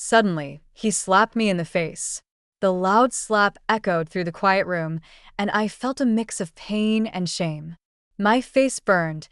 Suddenly, he slapped me in the face. The loud slap echoed through the quiet room, and I felt a mix of pain and shame. My face burned,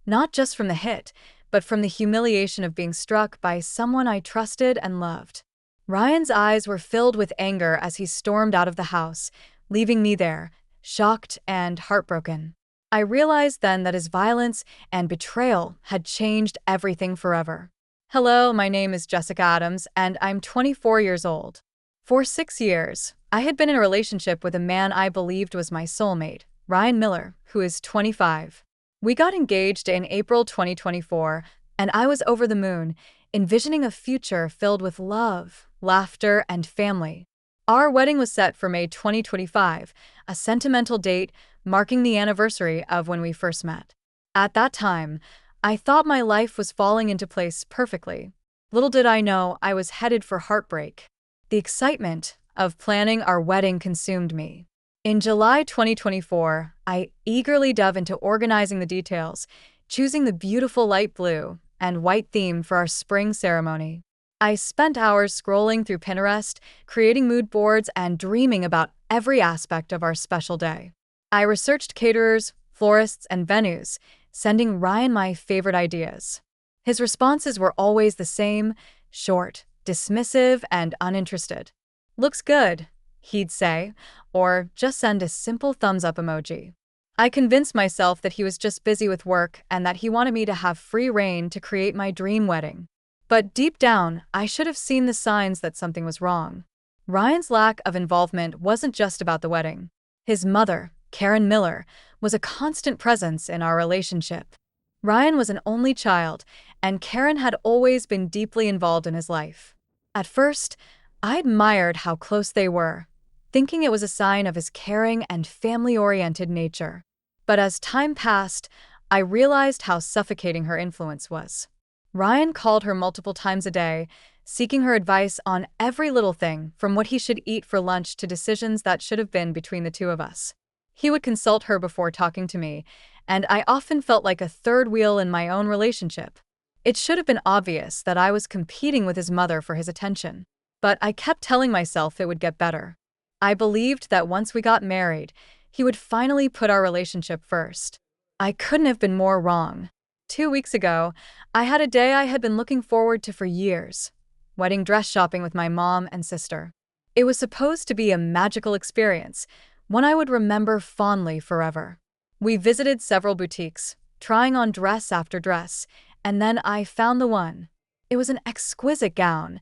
not just from the hit, but from the humiliation of being struck by someone I trusted and loved. Ryan's eyes were filled with anger as he stormed out of the house, leaving me there, shocked and heartbroken. I realized then that his violence and betrayal had changed everything forever. Hello, my name is Jessica Adams, and I'm 24 years old. For 6 years, I had been in a relationship with a man I believed was my soulmate, Ryan Miller, who is 25. We got engaged in April 2024, and I was over the moon, envisioning a future filled with love, laughter, and family. Our wedding was set for May 2025, a sentimental date marking the anniversary of when we first met. At that time, I thought my life was falling into place perfectly. Little did I know I was headed for heartbreak. The excitement of planning our wedding consumed me. In July 2024, I eagerly dove into organizing the details, choosing the beautiful light blue and white theme for our spring ceremony. I spent hours scrolling through Pinterest, creating mood boards, and dreaming about every aspect of our special day. I researched caterers, florists, and venues, sending Ryan my favorite ideas. His responses were always the same: short, dismissive, and uninterested. "Looks good," he'd say, or just send a simple thumbs up emoji. I convinced myself that he was just busy with work and that he wanted me to have free rein to create my dream wedding. But deep down, I should have seen the signs that something was wrong. Ryan's lack of involvement wasn't just about the wedding. His mother, Karen Miller, was a constant presence in our relationship. Ryan was an only child, and Karen had always been deeply involved in his life. At first, I admired how close they were, thinking it was a sign of his caring and family-oriented nature. But as time passed, I realized how suffocating her influence was. Ryan called her multiple times a day, seeking her advice on every little thing, from what he should eat for lunch to decisions that should have been between the two of us. He would consult her before talking to me, and I often felt like a third wheel in my own relationship. It should have been obvious that I was competing with his mother for his attention, but I kept telling myself it would get better. I believed that once we got married, he would finally put our relationship first. I couldn't have been more wrong. 2 weeks ago, I had a day I had been looking forward to for years: wedding dress shopping with my mom and sister. It was supposed to be a magical experience, one I would remember fondly forever. We visited several boutiques, trying on dress after dress, and then I found the one. It was an exquisite gown,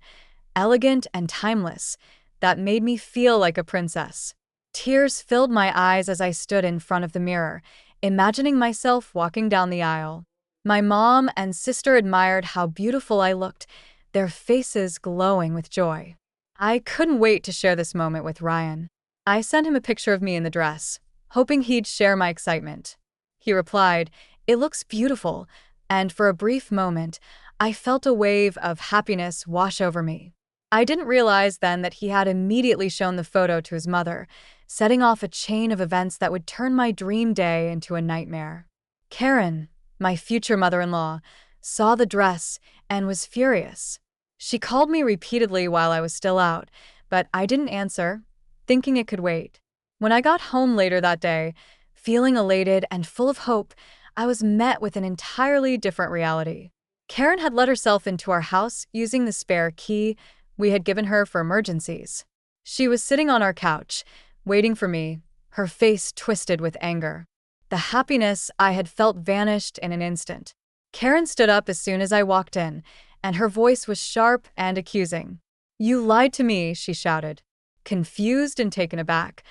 elegant and timeless, that made me feel like a princess. Tears filled my eyes as I stood in front of the mirror, imagining myself walking down the aisle. My mom and sister admired how beautiful I looked, their faces glowing with joy. I couldn't wait to share this moment with Ryan. I sent him a picture of me in the dress, hoping he'd share my excitement. He replied, "It looks beautiful," and for a brief moment, I felt a wave of happiness wash over me. I didn't realize then that he had immediately shown the photo to his mother, setting off a chain of events that would turn my dream day into a nightmare. Karen, my future mother-in-law, saw the dress and was furious. She called me repeatedly while I was still out, but I didn't answer, thinking it could wait. When I got home later that day, feeling elated and full of hope, I was met with an entirely different reality. Karen had let herself into our house using the spare key we had given her for emergencies. She was sitting on our couch, waiting for me, her face twisted with anger. The happiness I had felt vanished in an instant. Karen stood up as soon as I walked in, and her voice was sharp and accusing. "You lied to me," she shouted. Confused and taken aback,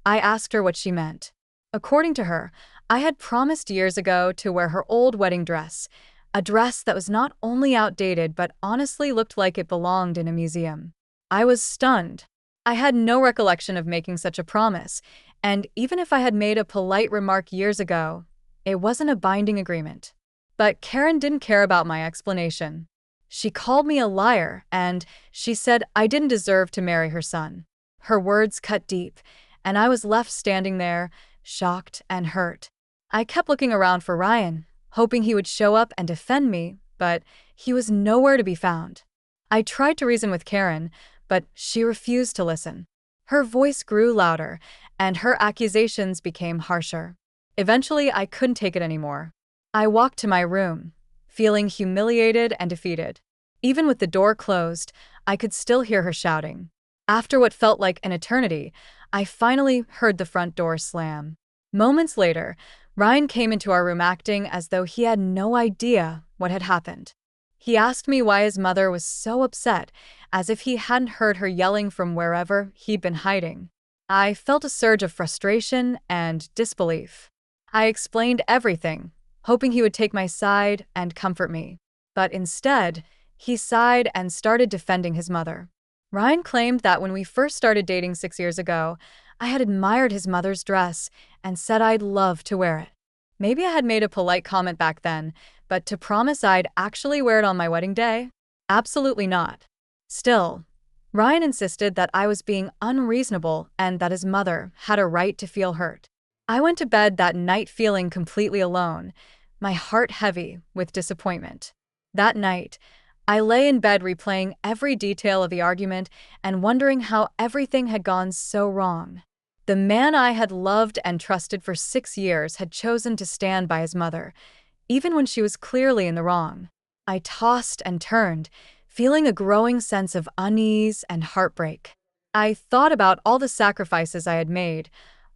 I asked her what she meant. According to her, I had promised years ago to wear her old wedding dress, a dress that was not only outdated but honestly looked like it belonged in a museum. I was stunned. I had no recollection of making such a promise, and even if I had made a polite remark years ago, it wasn't a binding agreement. But Karen didn't care about my explanation. She called me a liar, and she said I didn't deserve to marry her son. Her words cut deep, and I was left standing there, shocked and hurt. I kept looking around for Ryan, hoping he would show up and defend me, but he was nowhere to be found. I tried to reason with Karen, but she refused to listen. Her voice grew louder, and her accusations became harsher. Eventually, I couldn't take it anymore. I walked to my room, feeling humiliated and defeated. Even with the door closed, I could still hear her shouting. After what felt like an eternity, I finally heard the front door slam. Moments later, Ryan came into our room acting as though he had no idea what had happened. He asked me why his mother was so upset, as if he hadn't heard her yelling from wherever he'd been hiding. I felt a surge of frustration and disbelief. I explained everything, hoping he would take my side and comfort me. But instead, he sighed and started defending his mother. Ryan claimed that when we first started dating 6 years ago, I had admired his mother's dress and said I'd love to wear it. Maybe I had made a polite comment back then, but to promise I'd actually wear it on my wedding day? Absolutely not. Still, Ryan insisted that I was being unreasonable and that his mother had a right to feel hurt. I went to bed that night feeling completely alone, my heart heavy with disappointment. That night, I lay in bed replaying every detail of the argument and wondering how everything had gone so wrong. The man I had loved and trusted for 6 years had chosen to stand by his mother, even when she was clearly in the wrong. I tossed and turned, feeling a growing sense of unease and heartbreak. I thought about all the sacrifices I had made,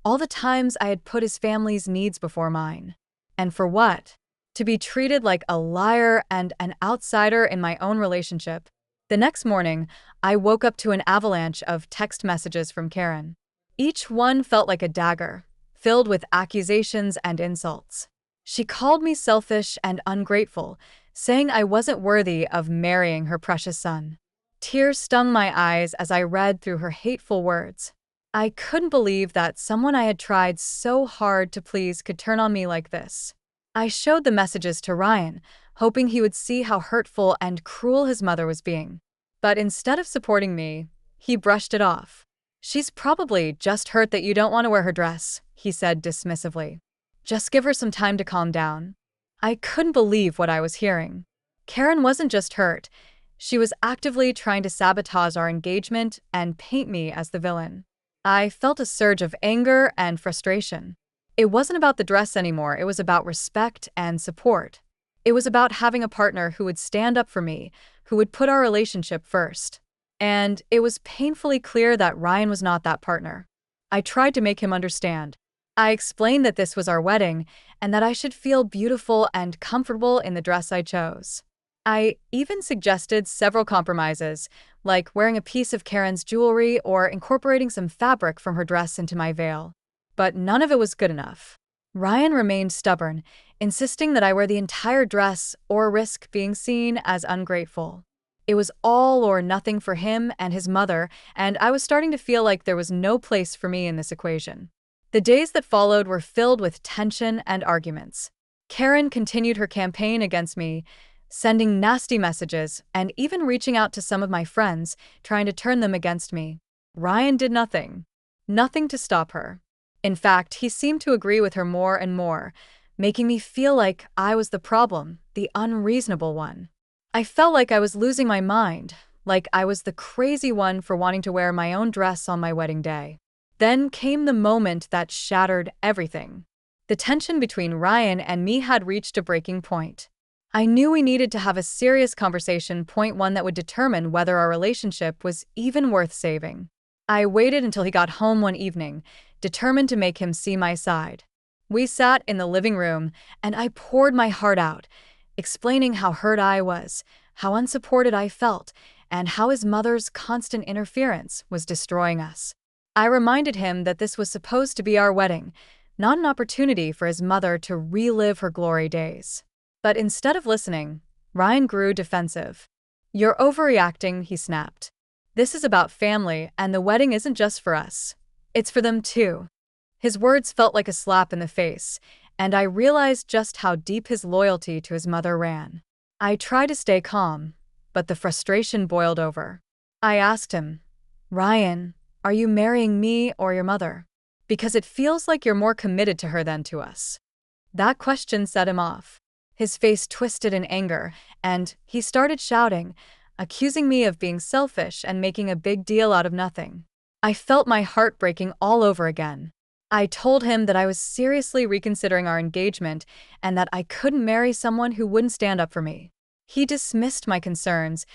all the times I had put his family's needs before mine. And for what? To be treated like a liar and an outsider in my own relationship. The next morning, I woke up to an avalanche of text messages from Karen. Each one felt like a dagger, filled with accusations and insults. She called me selfish and ungrateful, saying I wasn't worthy of marrying her precious son. Tears stung my eyes as I read through her hateful words. I couldn't believe that someone I had tried so hard to please could turn on me like this. I showed the messages to Ryan, hoping he would see how hurtful and cruel his mother was being. But instead of supporting me, he brushed it off. "She's probably just hurt that you don't want to wear her dress," he said dismissively. "Just give her some time to calm down." I couldn't believe what I was hearing. Karen wasn't just hurt. She was actively trying to sabotage our engagement and paint me as the villain. I felt a surge of anger and frustration. It wasn't about the dress anymore, it was about respect and support. It was about having a partner who would stand up for me, who would put our relationship first. And it was painfully clear that Ryan was not that partner. I tried to make him understand. I explained that this was our wedding and that I should feel beautiful and comfortable in the dress I chose. I even suggested several compromises, like wearing a piece of Karen's jewelry or incorporating some fabric from her dress into my veil. But none of it was good enough. Ryan remained stubborn, insisting that I wear the entire dress or risk being seen as ungrateful. It was all or nothing for him and his mother, and I was starting to feel like there was no place for me in this equation. The days that followed were filled with tension and arguments. Karen continued her campaign against me, sending nasty messages and even reaching out to some of my friends, trying to turn them against me. Ryan did nothing. Nothing to stop her. In fact, he seemed to agree with her more and more, making me feel like I was the problem, the unreasonable one. I felt like I was losing my mind, like I was the crazy one for wanting to wear my own dress on my wedding day. Then came the moment that shattered everything. The tension between Ryan and me had reached a breaking point. I knew we needed to have a serious conversation, one that would determine whether our relationship was even worth saving. I waited until he got home one evening, determined to make him see my side. We sat in the living room, and I poured my heart out, explaining how hurt I was, how unsupported I felt, and how his mother's constant interference was destroying us. I reminded him that this was supposed to be our wedding, not an opportunity for his mother to relive her glory days. But instead of listening, Ryan grew defensive. "You're overreacting," he snapped. "This is about family, and the wedding isn't just for us. It's for them too." His words felt like a slap in the face, and I realized just how deep his loyalty to his mother ran. I tried to stay calm, but the frustration boiled over. I asked him, "Ryan, are you marrying me or your mother? Because it feels like you're more committed to her than to us." That question set him off. His face twisted in anger, and he started shouting, accusing me of being selfish and making a big deal out of nothing. I felt my heart breaking all over again. I told him that I was seriously reconsidering our engagement and that I couldn't marry someone who wouldn't stand up for me. He dismissed my concerns,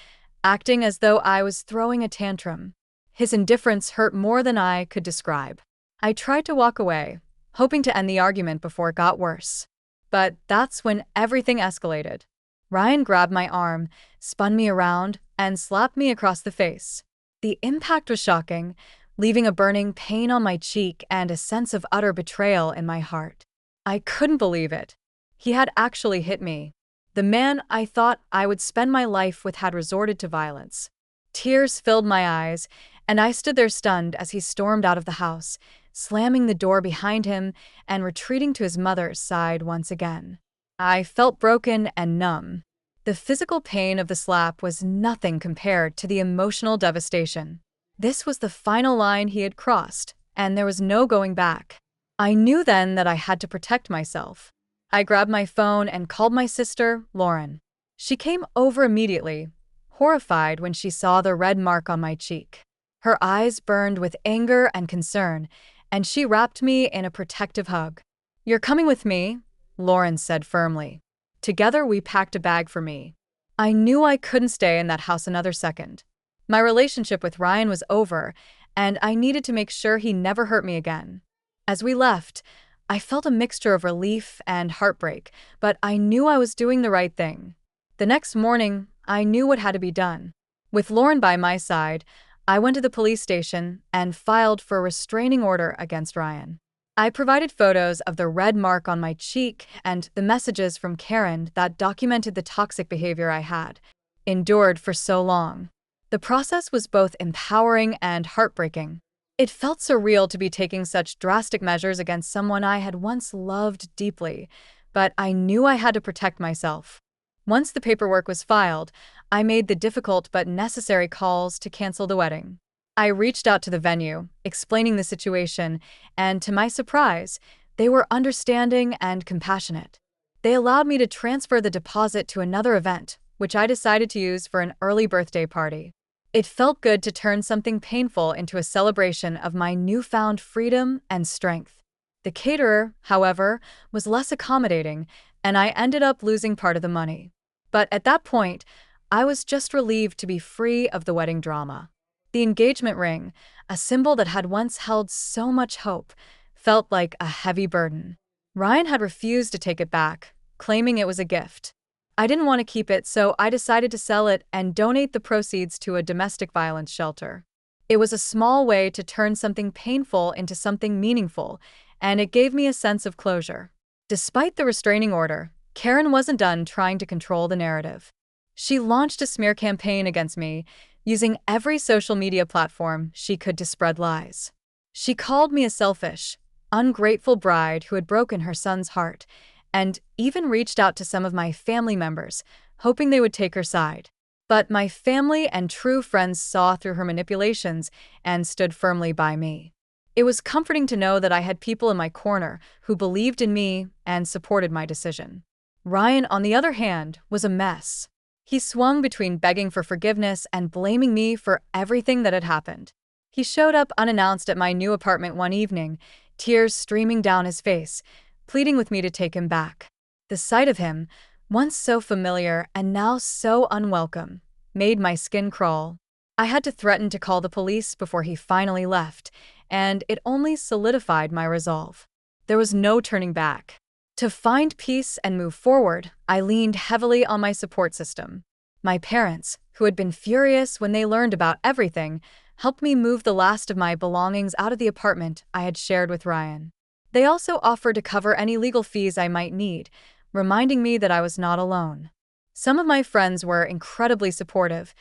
acting as though I was throwing a tantrum. His indifference hurt more than I could describe. I tried to walk away, hoping to end the argument before it got worse. But that's when everything escalated. Ryan grabbed my arm, spun me around, and slapped me across the face. The impact was shocking, leaving a burning pain on my cheek and a sense of utter betrayal in my heart. I couldn't believe it. He had actually hit me. The man I thought I would spend my life with had resorted to violence. Tears filled my eyes, and I stood there stunned as he stormed out of the house, slamming the door behind him and retreating to his mother's side once again. I felt broken and numb. The physical pain of the slap was nothing compared to the emotional devastation. This was the final line he had crossed, and there was no going back. I knew then that I had to protect myself. I grabbed my phone and called my sister, Lauren. She came over immediately, horrified when she saw the red mark on my cheek. Her eyes burned with anger and concern, and she wrapped me in a protective hug. "You're coming with me," Lauren said firmly. Together we packed a bag for me. I knew I couldn't stay in that house another second. My relationship with Ryan was over, and I needed to make sure he never hurt me again. As we left, I felt a mixture of relief and heartbreak, but I knew I was doing the right thing. The next morning, I knew what had to be done. With Lauren by my side, I went to the police station and filed for a restraining order against Ryan. I provided photos of the red mark on my cheek and the messages from Karen that documented the toxic behavior I had endured for so long. The process was both empowering and heartbreaking. It felt surreal to be taking such drastic measures against someone I had once loved deeply, but I knew I had to protect myself. Once the paperwork was filed, I made the difficult but necessary calls to cancel the wedding. I reached out to the venue, explaining the situation, and to my surprise, they were understanding and compassionate. They allowed me to transfer the deposit to another event, which I decided to use for an early birthday party. It felt good to turn something painful into a celebration of my newfound freedom and strength. The caterer, however, was less accommodating, and I ended up losing part of the money. But at that point, I was just relieved to be free of the wedding drama. The engagement ring, a symbol that had once held so much hope, felt like a heavy burden. Ryan had refused to take it back, claiming it was a gift. I didn't want to keep it, so I decided to sell it and donate the proceeds to a domestic violence shelter. It was a small way to turn something painful into something meaningful, and it gave me a sense of closure. Despite the restraining order, Karen wasn't done trying to control the narrative. She launched a smear campaign against me, using every social media platform she could to spread lies. She called me a selfish, ungrateful bride who had broken her son's heart, and even reached out to some of my family members, hoping they would take her side. But my family and true friends saw through her manipulations and stood firmly by me. It was comforting to know that I had people in my corner who believed in me and supported my decision. Ryan, on the other hand, was a mess. He swung between begging for forgiveness and blaming me for everything that had happened. He showed up unannounced at my new apartment one evening, tears streaming down his face, pleading with me to take him back. The sight of him, once so familiar and now so unwelcome, made my skin crawl. I had to threaten to call the police before he finally left, and it only solidified my resolve. There was no turning back. To find peace and move forward, I leaned heavily on my support system. My parents, who had been furious when they learned about everything, helped me move the last of my belongings out of the apartment I had shared with Ryan. They also offered to cover any legal fees I might need, reminding me that I was not alone. Some of my friends were incredibly supportive,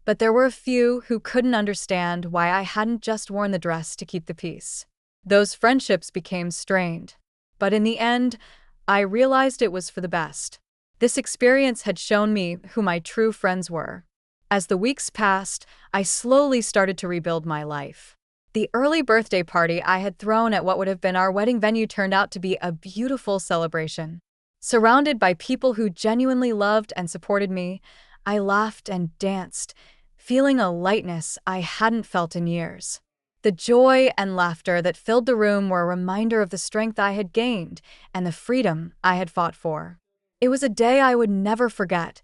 but there were a few who couldn't understand why I hadn't just worn the dress to keep the peace. Those friendships became strained. But in the end, I realized it was for the best. This experience had shown me who my true friends were. As the weeks passed, I slowly started to rebuild my life. The early birthday party I had thrown at what would have been our wedding venue turned out to be a beautiful celebration. Surrounded by people who genuinely loved and supported me, I laughed and danced, feeling a lightness I hadn't felt in years. The joy and laughter that filled the room were a reminder of the strength I had gained and the freedom I had fought for. It was a day I would never forget,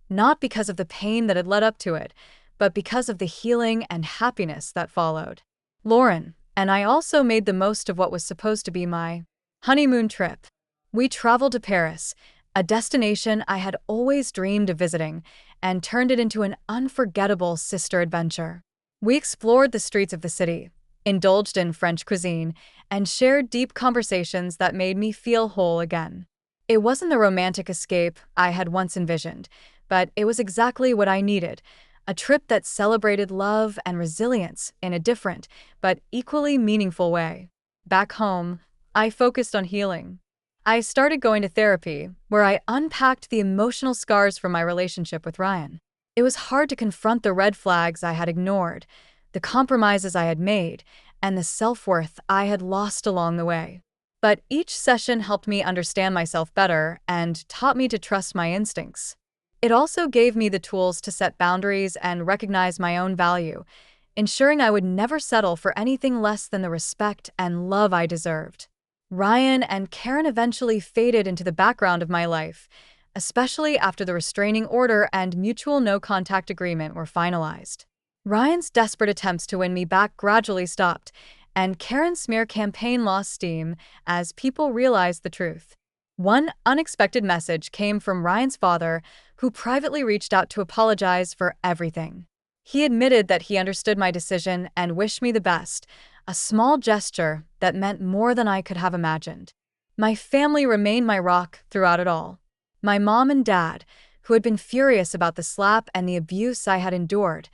not because of the pain that had led up to it, but because of the healing and happiness that followed. Lauren and I also made the most of what was supposed to be my honeymoon trip. We traveled to Paris, a destination I had always dreamed of visiting, and turned it into an unforgettable sister adventure. We explored the streets of the city, indulged in French cuisine, and shared deep conversations that made me feel whole again. It wasn't the romantic escape I had once envisioned, but it was exactly what I needed, a trip that celebrated love and resilience in a different, but equally meaningful way. Back home, I focused on healing. I started going to therapy, where I unpacked the emotional scars from my relationship with Ryan. It was hard to confront the red flags I had ignored, the compromises I had made, and the self-worth I had lost along the way. But each session helped me understand myself better and taught me to trust my instincts. It also gave me the tools to set boundaries and recognize my own value, ensuring I would never settle for anything less than the respect and love I deserved. Ryan and Karen eventually faded into the background of my life, especially after the restraining order and mutual no-contact agreement were finalized. Ryan's desperate attempts to win me back gradually stopped, and Karen's smear campaign lost steam as people realized the truth. One unexpected message came from Ryan's father, who privately reached out to apologize for everything. He admitted that he understood my decision and wished me the best, a small gesture that meant more than I could have imagined. My family remained my rock throughout it all. My mom and dad, who had been furious about the slap and the abuse I had endured,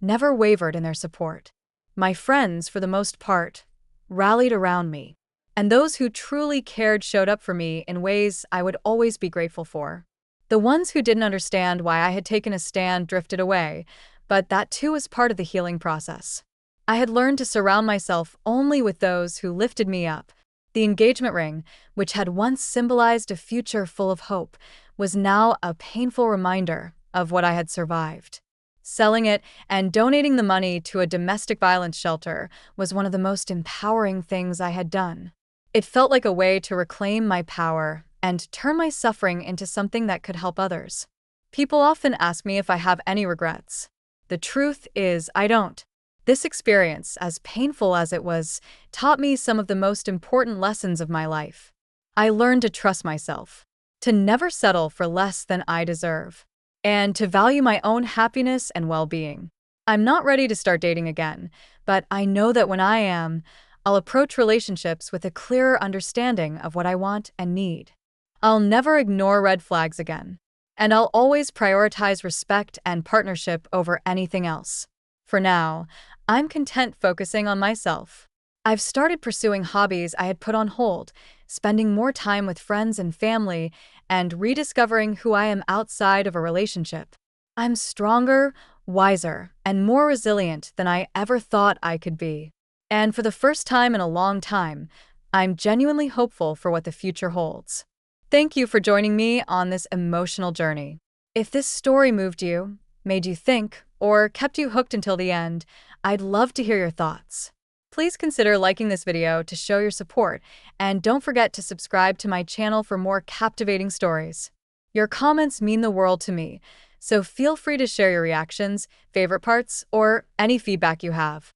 never wavered in their support. My friends, for the most part, rallied around me, and those who truly cared showed up for me in ways I would always be grateful for. The ones who didn't understand why I had taken a stand drifted away, but that too was part of the healing process. I had learned to surround myself only with those who lifted me up. The engagement ring, which had once symbolized a future full of hope, was now a painful reminder of what I had survived. Selling it and donating the money to a domestic violence shelter was one of the most empowering things I had done. It felt like a way to reclaim my power and turn my suffering into something that could help others. People often ask me if I have any regrets. The truth is, I don't. This experience, as painful as it was, taught me some of the most important lessons of my life. I learned to trust myself, to never settle for less than I deserve, and to value my own happiness and well-being. I'm not ready to start dating again, but I know that when I am, I'll approach relationships with a clearer understanding of what I want and need. I'll never ignore red flags again, and I'll always prioritize respect and partnership over anything else. For now, I'm content focusing on myself. I've started pursuing hobbies I had put on hold, spending more time with friends and family, and rediscovering who I am outside of a relationship. I'm stronger, wiser, and more resilient than I ever thought I could be. And for the first time in a long time, I'm genuinely hopeful for what the future holds. Thank you for joining me on this emotional journey. If this story moved you, made you think, or kept you hooked until the end, I'd love to hear your thoughts. Please consider liking this video to show your support, and don't forget to subscribe to my channel for more captivating stories. Your comments mean the world to me, so feel free to share your reactions, favorite parts, or any feedback you have.